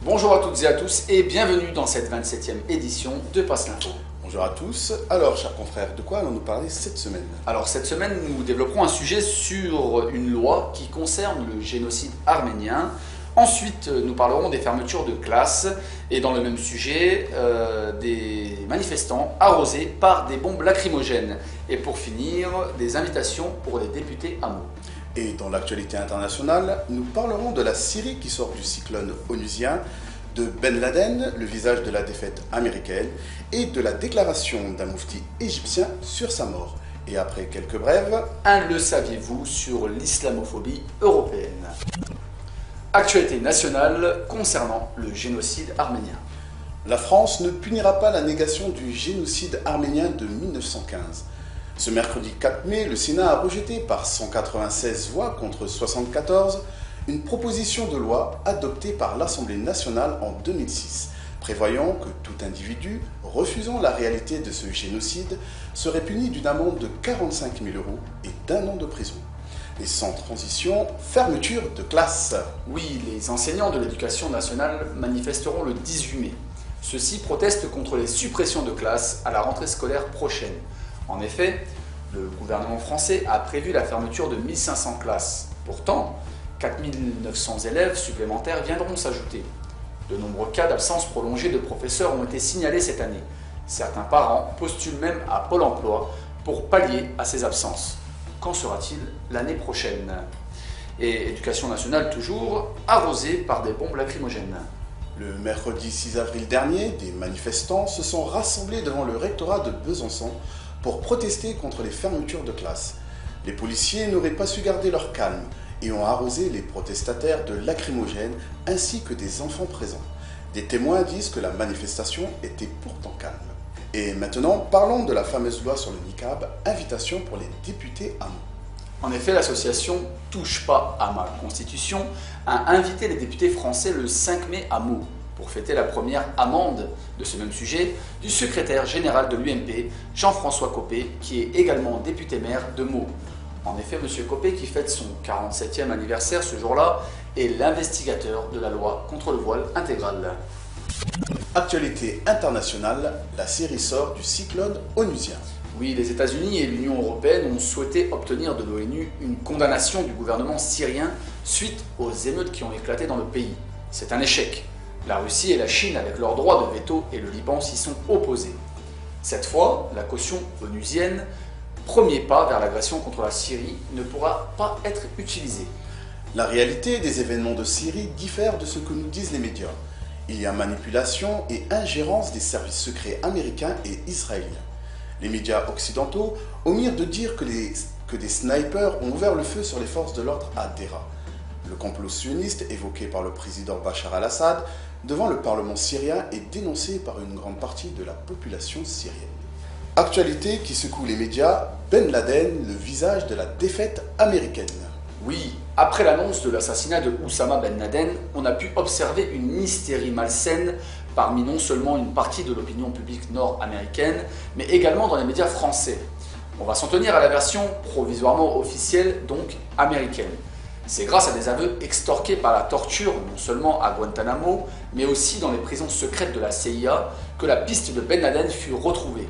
Bonjour à toutes et à tous et bienvenue dans cette 27e édition de Passe l'Info. Bonjour à tous. Alors, chers confrères, de quoi allons-nous parler cette semaine? Alors cette semaine, nous développerons un sujet sur une loi qui concerne le génocide arménien. Ensuite, nous parlerons des fermetures de classes et dans le même sujet, des manifestants arrosés par des bombes lacrymogènes. Et pour finir, des invitations pour les députés à Meaux. Et dans l'actualité internationale, nous parlerons de la Syrie qui sort du cyclone onusien, de Ben Laden, le visage de la défaite américaine, et de la déclaration d'un moufti égyptien sur sa mort. Et après quelques brèves, un le saviez-vous sur l'islamophobie européenne. Actualité nationale concernant le génocide arménien. La France ne punira pas la négation du génocide arménien de 1915. Ce mercredi 4 mai, le Sénat a rejeté par 196 voix contre 74 une proposition de loi adoptée par l'Assemblée nationale en 2006, prévoyant que tout individu refusant la réalité de ce génocide serait puni d'une amende de 45 000 € et d'1 an de prison. Et sans transition, fermeture de classe. Oui, les enseignants de l'éducation nationale manifesteront le 18 mai. Ceux-ci protestent contre les suppressions de classes à la rentrée scolaire prochaine. En effet, le gouvernement français a prévu la fermeture de 1500 classes. Pourtant, 4900 élèves supplémentaires viendront s'ajouter. De nombreux cas d'absence prolongée de professeurs ont été signalés cette année. Certains parents postulent même à Pôle emploi pour pallier à ces absences. Qu'en sera-t-il l'année prochaine? Et éducation nationale toujours, arrosée par des bombes lacrymogènes. Le mercredi 6 avril dernier, des manifestants se sont rassemblés devant le rectorat de Besançon pour protester contre les fermetures de classes. Les policiers n'auraient pas su garder leur calme et ont arrosé les protestataires de lacrymogènes ainsi que des enfants présents. Des témoins disent que la manifestation était pourtant calme. Et maintenant, parlons de la fameuse loi sur le niqab, invitation pour les députés à Meaux. En effet, l'association Touche pas à ma Constitution a invité les députés français le 5 mai à Meaux pour fêter la première amende de ce même sujet du secrétaire général de l'UMP, Jean-François Copé, qui est également député maire de Meaux. En effet, M. Copé, qui fête son 47e anniversaire ce jour-là, est l'investigateur de la loi contre le voile intégral. Actualité internationale, la Syrie sort du cyclone onusien. Oui, les États-Unis et l'Union européenne ont souhaité obtenir de l'ONU une condamnation du gouvernement syrien suite aux émeutes qui ont éclaté dans le pays. C'est un échec. La Russie et la Chine, avec leur droit de veto, et le Liban s'y sont opposés. Cette fois, la caution onusienne, premier pas vers l'agression contre la Syrie, ne pourra pas être utilisée. La réalité des événements de Syrie diffère de ce que nous disent les médias. Il y a manipulation et ingérence des services secrets américains et israéliens. Les médias occidentaux omirent de dire que des snipers ont ouvert le feu sur les forces de l'ordre à Deraa. Le complot sioniste évoqué par le président Bachar al-Assad devant le Parlement syrien est dénoncé par une grande partie de la population syrienne. Actualité qui secoue les médias, Ben Laden, le visage de la défaite américaine. Oui, après l'annonce de l'assassinat de Oussama Ben Laden, on a pu observer une hystérie malsaine parmi non seulement une partie de l'opinion publique nord-américaine, mais également dans les médias français. On va s'en tenir à la version provisoirement officielle, donc américaine. C'est grâce à des aveux extorqués par la torture, non seulement à Guantanamo, mais aussi dans les prisons secrètes de la CIA, que la piste de Ben Laden fut retrouvée.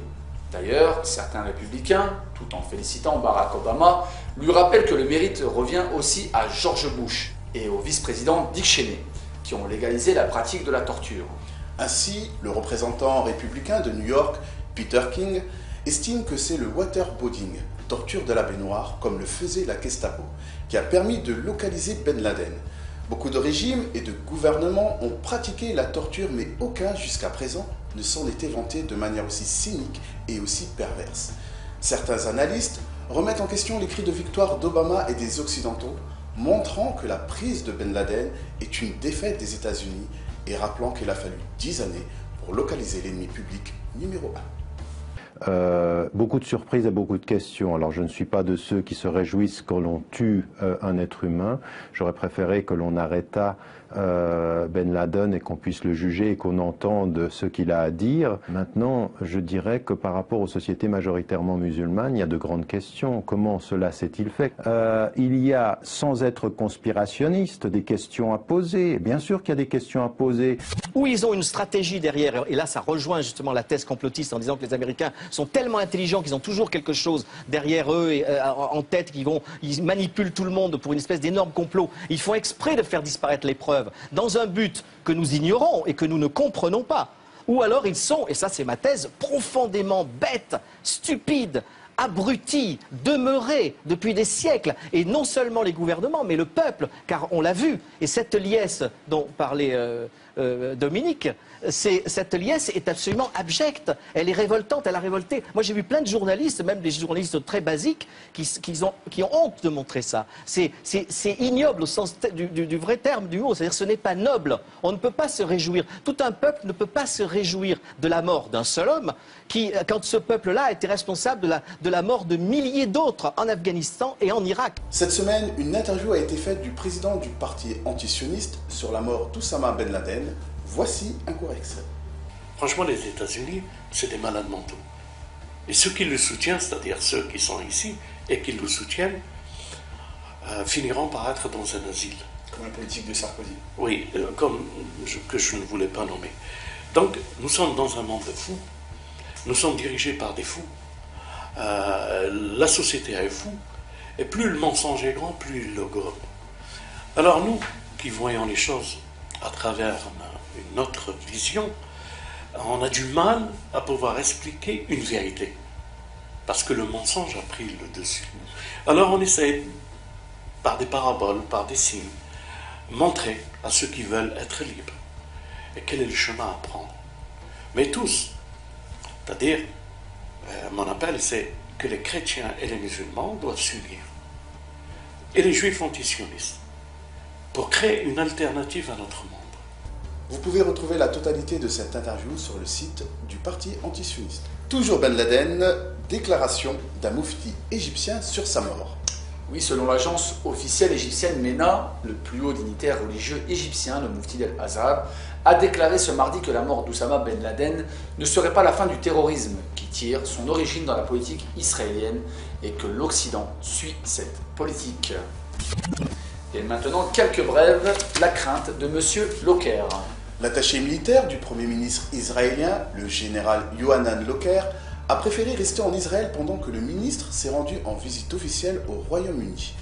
D'ailleurs, certains républicains, tout en félicitant Barack Obama, lui rappellent que le mérite revient aussi à George Bush et au vice-président Dick Cheney, qui ont légalisé la pratique de la torture. Ainsi, le représentant républicain de New York, Peter King, estime que c'est le waterboarding, torture de la baignoire, comme le faisait la Gestapo, qui a permis de localiser Ben Laden. Beaucoup de régimes et de gouvernements ont pratiqué la torture, mais aucun jusqu'à présent ne s'en était vanté de manière aussi cynique et aussi perverse. Certains analystes remettent en question les cris de victoire d'Obama et des Occidentaux, montrant que la prise de Ben Laden est une défaite des États-Unis et rappelant qu'il a fallu 10 années pour localiser l'ennemi public numéro 1. Beaucoup de surprises et beaucoup de questions. Alors je ne suis pas de ceux qui se réjouissent que l'on tue un être humain. J'aurais préféré que l'on arrêtât Ben Laden et qu'on puisse le juger et qu'on entende ce qu'il a à dire. Maintenant, je dirais que par rapport aux sociétés majoritairement musulmanes, il y a de grandes questions. Comment cela s'est-il fait? Il y a, sans être conspirationniste, des questions à poser. Bien sûr qu'il y a des questions à poser. Où ils ont une stratégie derrière, et là ça rejoint justement la thèse complotiste en disant que les Américains sont tellement intelligents qu'ils ont toujours quelque chose derrière eux et, en tête, ils manipulent tout le monde pour une espèce d'énorme complot. Ils font exprès de faire disparaître les preuves dans un but que nous ignorons et que nous ne comprenons pas. Ou alors ils sont, et ça c'est ma thèse, profondément bêtes, stupides, abrutis, demeurés depuis des siècles, et non seulement les gouvernements, mais le peuple, car on l'a vu, et cette liesse dont parlait Dominique, cette liesse est absolument abjecte, elle est révoltante, elle a révolté. Moi j'ai vu plein de journalistes, même des journalistes très basiques, qui ont honte de montrer ça. C'est ignoble au sens du vrai terme du mot, c'est-à-dire ce n'est pas noble, on ne peut pas se réjouir, tout un peuple ne peut pas se réjouir de la mort d'un seul homme, qui, quand ce peuple-là a été responsable de la mort de milliers d'autres en Afghanistan et en Irak. Cette semaine, une interview a été faite du président du parti antisioniste sur la mort d'Oussama Ben Laden. Voici un court extrait. Franchement, les États-Unis, c'est des malades mentaux. Et ceux qui le soutiennent, c'est-à-dire ceux qui sont ici et qui le soutiennent, finiront par être dans un asile. Comme la politique de Sarkozy. Oui, que je ne voulais pas nommer. Donc, nous sommes dans un monde de fous. Nous sommes dirigés par des fous. La société est fou. Et plus le mensonge est grand, plus il le gobe. Alors nous, qui voyons les choses à travers une autre vision, on a du mal à pouvoir expliquer une vérité. Parce que le mensonge a pris le dessus. Alors on essaie, par des paraboles, par des signes, montrer à ceux qui veulent être libres. Et quel est le chemin à prendre. Mais tous, c'est-à-dire, mon appel, c'est que les chrétiens et les musulmans doivent s'unir. Et les juifs antisionistes, pour créer une alternative à notre monde. Vous pouvez retrouver la totalité de cette interview sur le site du parti antisioniste. Toujours Ben Laden, déclaration d'un moufti égyptien sur sa mort. Oui, selon l'agence officielle égyptienne MENA, le plus haut dignitaire religieux égyptien, le moufti d'El-Azhar, a déclaré ce mardi que la mort d'Oussama Ben Laden ne serait pas la fin du terrorisme, qui tire son origine dans la politique israélienne et que l'Occident suit cette politique. Et maintenant, quelques brèves, la crainte de M. Locker. L'attaché militaire du Premier ministre israélien, le général Yohanan Locker, a préféré rester en Israël pendant que le ministre s'est rendu en visite officielle au Royaume-Uni.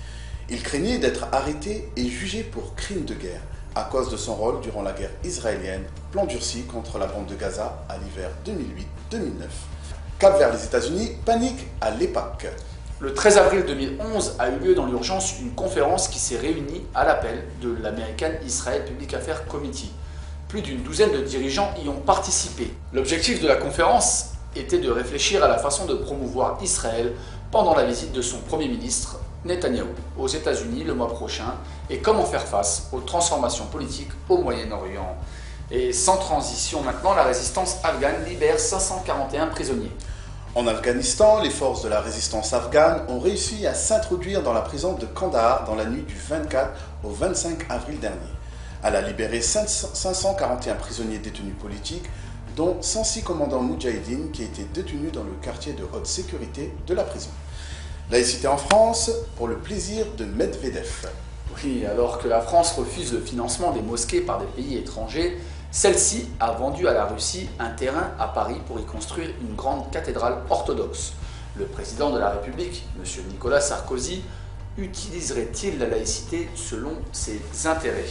Il craignait d'être arrêté et jugé pour crime de guerre, à cause de son rôle durant la guerre israélienne, plan durci contre la bande de Gaza à l'hiver 2008-2009. Cap vers les États-Unis, panique à l'EPAC. Le 13 avril 2011 a eu lieu dans l'urgence une conférence qui s'est réunie à l'appel de l'American Israel Public Affairs Committee. Plus d'une douzaine de dirigeants y ont participé. L'objectif de la conférence était de réfléchir à la façon de promouvoir Israël pendant la visite de son Premier ministre, Netanyahou, aux États-Unis le mois prochain et comment faire face aux transformations politiques au Moyen-Orient. Et sans transition maintenant, la résistance afghane libère 541 prisonniers. En Afghanistan, les forces de la résistance afghane ont réussi à s'introduire dans la prison de Kandahar dans la nuit du 24 au 25 avril dernier. Elle a libéré 541 prisonniers détenus politiques, dont 106 commandants moudjahidines qui étaient détenus dans le quartier de haute sécurité de la prison. Laïcité en France, pour le plaisir de Medvedev. Oui, alors que la France refuse le financement des mosquées par des pays étrangers, celle-ci a vendu à la Russie un terrain à Paris pour y construire une grande cathédrale orthodoxe. Le président de la République, M. Nicolas Sarkozy, utiliserait-il la laïcité selon ses intérêts?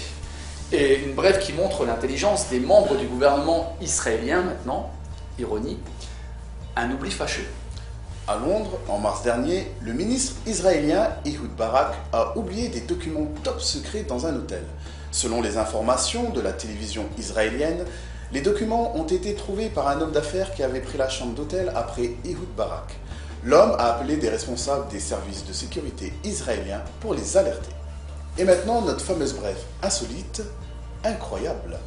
Et une brève qui montre l'intelligence des membres du gouvernement israélien maintenant, ironie, un oubli fâcheux. À Londres, en mars dernier, le ministre israélien Ehud Barak a oublié des documents top secrets dans un hôtel. Selon les informations de la télévision israélienne, les documents ont été trouvés par un homme d'affaires qui avait pris la chambre d'hôtel après Ehud Barak. L'homme a appelé des responsables des services de sécurité israéliens pour les alerter. Et maintenant, notre fameuse brève insolite, incroyable.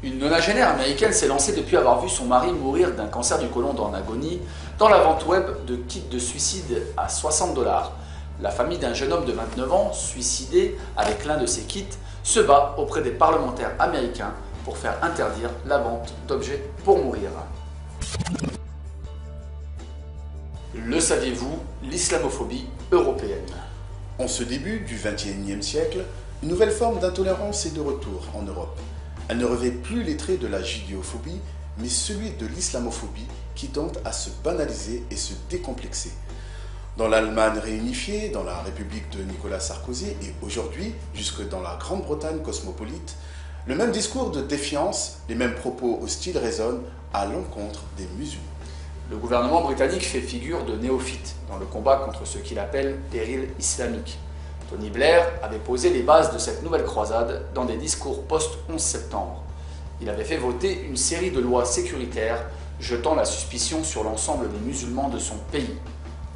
Une nonagénaire américaine s'est lancée depuis avoir vu son mari mourir d'un cancer du côlon en agonie dans la vente web de kits de suicide à $60. La famille d'un jeune homme de 29 ans, suicidé avec l'un de ses kits, se bat auprès des parlementaires américains pour faire interdire la vente d'objets pour mourir. Le saviez-vous, l'islamophobie européenne. En ce début du XXIe siècle, une nouvelle forme d'intolérance est de retour en Europe. Elle ne revêt plus les traits de la judéophobie, mais celui de l'islamophobie qui tente à se banaliser et se décomplexer. Dans l'Allemagne réunifiée, dans la République de Nicolas Sarkozy et aujourd'hui, jusque dans la Grande-Bretagne cosmopolite, le même discours de défiance, les mêmes propos hostiles résonnent à l'encontre des musulmans. Le gouvernement britannique fait figure de néophyte dans le combat contre ce qu'il appelle péril islamique. Tony Blair avait posé les bases de cette nouvelle croisade dans des discours post-11 septembre. Il avait fait voter une série de lois sécuritaires jetant la suspicion sur l'ensemble des musulmans de son pays.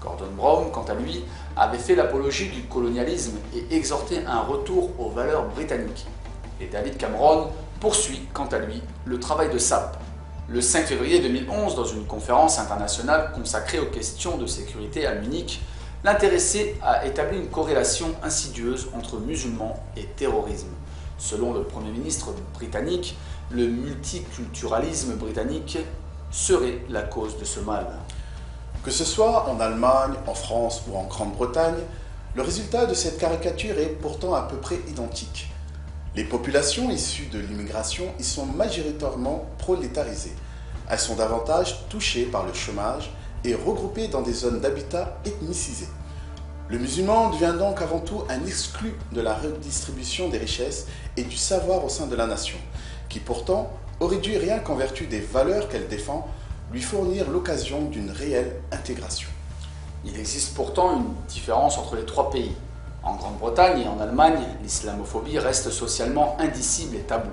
Gordon Brown, quant à lui, avait fait l'apologie du colonialisme et exhorté un retour aux valeurs britanniques. Et David Cameron poursuit, quant à lui, le travail de sape. Le 5 février 2011, dans une conférence internationale consacrée aux questions de sécurité à Munich, l'intéressé a établi une corrélation insidieuse entre musulmans et terrorisme. Selon le Premier ministre britannique, le multiculturalisme britannique serait la cause de ce mal. Que ce soit en Allemagne, en France ou en Grande-Bretagne, le résultat de cette caricature est pourtant à peu près identique. Les populations issues de l'immigration y sont majoritairement prolétarisées. Elles sont davantage touchées par le chômage et regroupées dans des zones d'habitat ethnicisées. Le musulman devient donc avant tout un exclu de la redistribution des richesses et du savoir au sein de la nation, qui pourtant aurait dû, rien qu'en vertu des valeurs qu'elle défend, lui fournir l'occasion d'une réelle intégration. Il existe pourtant une différence entre les trois pays. En Grande-Bretagne et en Allemagne, l'islamophobie reste socialement indicible et taboue.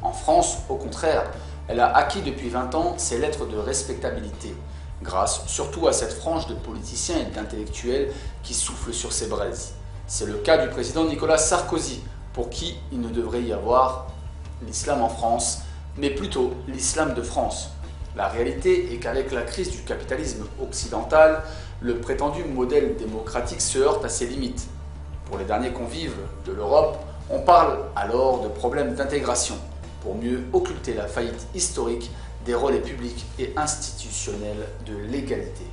En France, au contraire, elle a acquis depuis 20 ans ses lettres de respectabilité, grâce surtout à cette frange de politiciens et d'intellectuels qui soufflent sur ses braises. C'est le cas du président Nicolas Sarkozy, pour qui il ne devrait y avoir l'islam en France, mais plutôt l'islam de France. La réalité est qu'avec la crise du capitalisme occidental, le prétendu modèle démocratique se heurte à ses limites. Pour les derniers convives de l'Europe, on parle alors de problèmes d'intégration, pour mieux occulter la faillite historique des relais publics et institutionnels de l'égalité.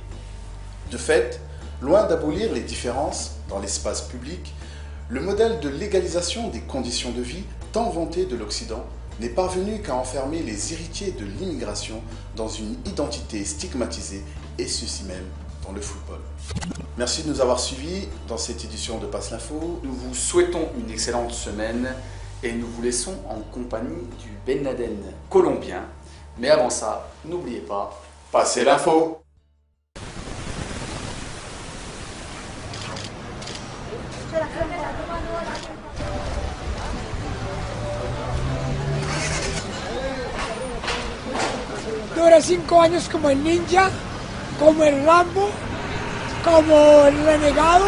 De fait, loin d'abolir les différences dans l'espace public, le modèle de légalisation des conditions de vie tant vanté de l'Occident n'est parvenu qu'à enfermer les héritiers de l'immigration dans une identité stigmatisée, et ceci même dans le football. Merci de nous avoir suivis dans cette édition de Passe l'Info. Nous vous souhaitons une excellente semaine et nous vous laissons en compagnie du Ben Laden colombien. Mais avant ça, n'oubliez pas, passez l'info! Duré 5 años como el ninja, como el Rambo, como el renegado.